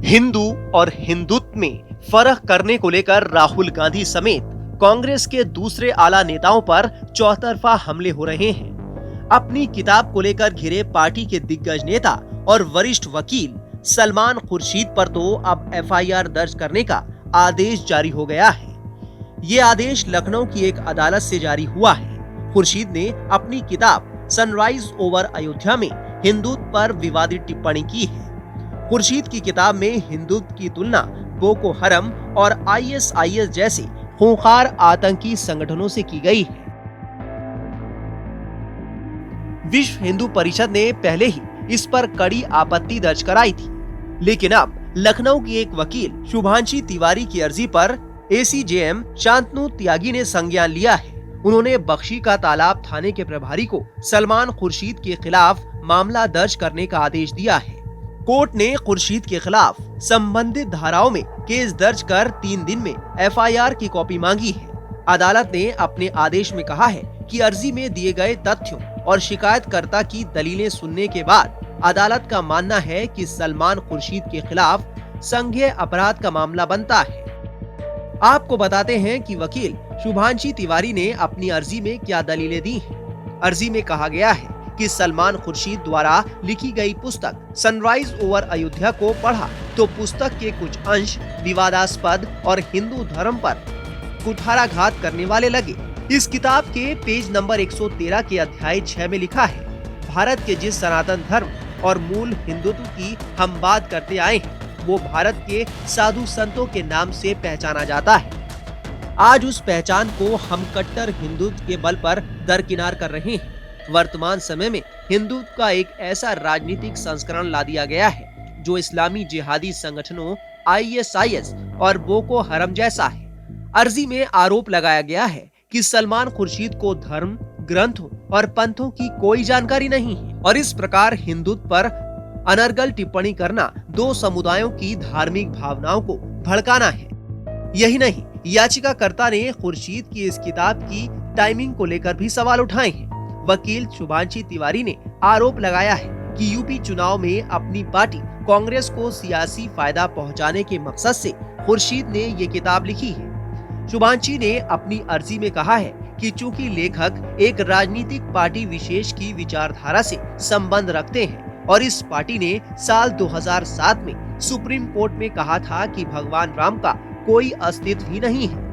हिंदू और हिंदुत्व में फर्क करने को लेकर राहुल गांधी समेत कांग्रेस के दूसरे आला नेताओं पर चौतरफा हमले हो रहे हैं। अपनी किताब को लेकर घिरे पार्टी के दिग्गज नेता और वरिष्ठ वकील सलमान खुर्शीद पर तो अब एफआईआर दर्ज करने का आदेश जारी हो गया है। ये आदेश लखनऊ की एक अदालत से जारी हुआ है। खुर्शीद ने अपनी किताब सनराइज ओवर अयोध्या में हिंदुत्व पर विवादित टिप्पणी की है। खुर्शीद की किताब में हिंदुत्व की तुलना बोको हरम और आईएसआईएस जैसे खूंखार आतंकी संगठनों से की गई है। विश्व हिंदू परिषद ने पहले ही इस पर कड़ी आपत्ति दर्ज कराई थी, लेकिन अब लखनऊ की एक वकील शुभांशी तिवारी की अर्जी पर एसीजेएम शांतनु त्यागी ने संज्ञान लिया है। उन्होंने बख्शी का तालाब थाने के प्रभारी को सलमान खुर्शीद के खिलाफ मामला दर्ज करने का आदेश दिया है। कोर्ट ने खुर्शीद के खिलाफ संबंधित धाराओं में केस दर्ज कर 3 दिन में एफआईआर की कॉपी मांगी है। अदालत ने अपने आदेश में कहा है कि अर्जी में दिए गए तथ्यों और शिकायतकर्ता की दलीलें सुनने के बाद अदालत का मानना है कि सलमान खुर्शीद के खिलाफ संज्ञेय अपराध का मामला बनता है। आपको बताते हैं कि वकील शुभांशी तिवारी ने अपनी अर्जी में क्या दलीलें दी हैं। अर्जी में कहा गया है कि सलमान खुर्शीद द्वारा लिखी गई पुस्तक सनराइज ओवर अयोध्या को पढ़ा तो पुस्तक के कुछ अंश विवादास्पद और हिंदू धर्म पर कुठाराघात करने वाले लगे। इस किताब के पेज नंबर 113 के अध्याय 6 में लिखा है, भारत के जिस सनातन धर्म और मूल हिंदुत्व की हम बात करते आए हैं, वो भारत के साधु संतों के नाम से पहचाना जाता है। आज उस पहचान को हम कट्टर हिंदुत्व के बल पर दरकिनार कर रहे हैं। वर्तमान समय में हिंदुत्व का एक ऐसा राजनीतिक संस्करण ला दिया गया है जो इस्लामी जिहादी संगठनों आईएसआईएस और बोको हरम जैसा है। अर्जी में आरोप लगाया गया है कि सलमान खुर्शीद को धर्म, ग्रंथों और पंथों की कोई जानकारी नहीं है और इस प्रकार हिंदुत्व पर अनर्गल टिप्पणी करना दो समुदायों की धार्मिक भावनाओं को भड़काना है। यही नहीं, याचिकाकर्ता ने खुर्शीद की इस किताब की टाइमिंग को लेकर भी सवाल उठाए हैं। वकील शुभांशी तिवारी ने आरोप लगाया है कि यूपी चुनाव में अपनी पार्टी कांग्रेस को सियासी फायदा पहुंचाने के मकसद से खुर्शीद ने ये किताब लिखी है। शुभांशी ने अपनी अर्जी में कहा है कि चूंकि लेखक एक राजनीतिक पार्टी विशेष की विचारधारा से संबंध रखते हैं और इस पार्टी ने साल 2007 में सुप्रीम कोर्ट में कहा था कि भगवान राम का कोई अस्तित्व ही नहीं है,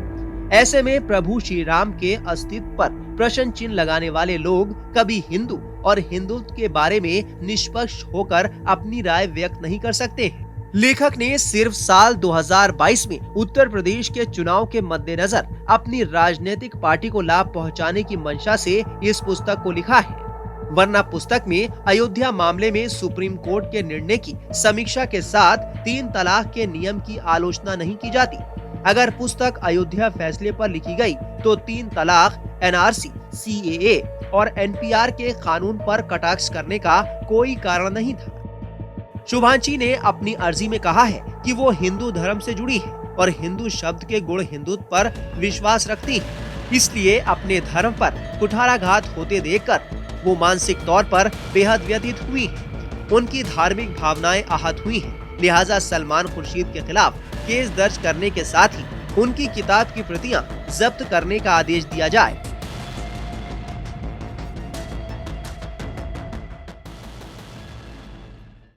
ऐसे में प्रभु श्री राम के अस्तित्व पर प्रश्न चिन्ह लगाने वाले लोग कभी हिंदू और हिंदुत्व के बारे में निष्पक्ष होकर अपनी राय व्यक्त नहीं कर सकते हैं। लेखक ने सिर्फ साल 2022 में उत्तर प्रदेश के चुनाव के मद्देनजर अपनी राजनीतिक पार्टी को लाभ पहुंचाने की मंशा से इस पुस्तक को लिखा है, वरना पुस्तक में अयोध्या मामले में सुप्रीम कोर्ट के निर्णय की समीक्षा के साथ 3 तलाक के नियम की आलोचना नहीं की जाती। अगर पुस्तक अयोध्या फैसले पर लिखी गई तो 3 तलाक, एनआरसी, सीएए और एनपीआर के कानून पर कटाक्ष करने का कोई कारण नहीं था। शुभांशी ने अपनी अर्जी में कहा है कि वो हिंदू धर्म से जुड़ी है और हिंदू शब्द के गुण हिंदुत्व पर विश्वास रखती है, इसलिए अपने धर्म पर कुठाराघात होते देखकर वो मानसिक तौर पर बेहद व्यथित हुई है। उनकी धार्मिक भावनाएं आहत हुई हैं, लिहाजा सलमान खुर्शीद के खिलाफ केस दर्ज करने के साथ ही उनकी किताब की प्रतियां जब्त करने का आदेश दिया जाए।